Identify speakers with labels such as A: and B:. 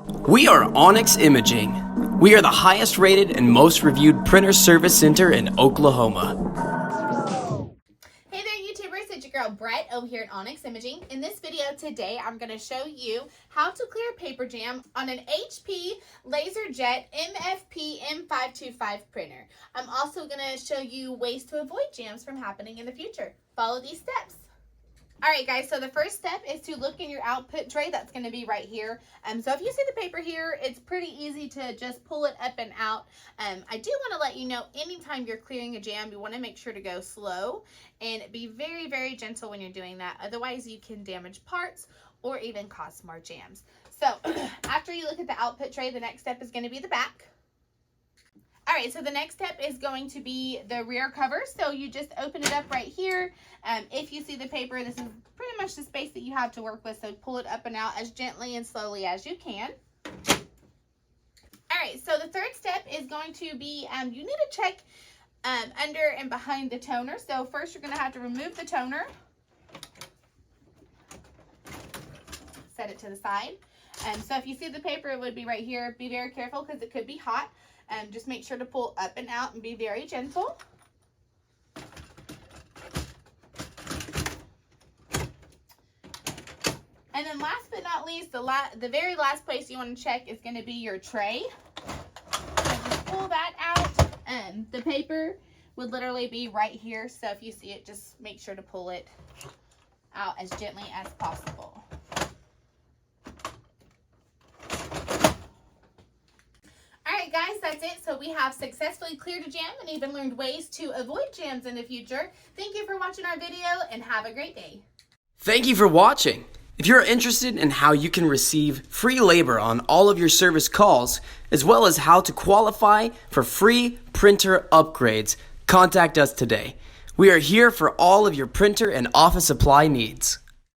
A: We are Onyx Imaging. We are the highest rated and most reviewed printer service center in Oklahoma.
B: Hey there YouTubers, it's your girl Brett over here at Onyx Imaging. In this video today, I'm going to show you how to clear paper jam on an HP LaserJet MFP M525 printer. I'm also going to show you ways to avoid jams from happening in the future. Follow these steps. Alright guys, so the first step is to look in your output tray. That's going to be right here. So if you see the paper here, it's pretty easy to just pull it up and out. I do want to let you know, anytime you're clearing a jam, you want to make sure to go slow and be very, very gentle when you're doing that. Otherwise, you can damage parts or even cause more jams. So after you look at the output tray, the next step is going to be the back. Alright, so the next step is going to be the rear cover. So you just open it up right here. If you see the paper, this is pretty much the space that you have to work with. So pull it up and out as gently and slowly as you can. Alright, so the third step is going to be, you need to check under and behind the toner. So first you're going to have to remove the toner. Set it to the side. So if you see the paper, it would be right here. Be very careful because it could be hot. Just make sure to pull up and out and be very gentle. And then last but not least, the very last place you want to check is going to be your tray. So just pull that out, and the paper would literally be right here. So if you see it, just make sure to pull it out as gently as possible. Alright guys, that's it. So we have successfully cleared a jam and even learned ways to avoid jams in the future. Thank you for watching our video and have a great day.
A: Thank you for watching. If you're interested in how you can receive free labor on all of your service calls, as well as how to qualify for free printer upgrades, contact us today. We are here for all of your printer and office supply needs.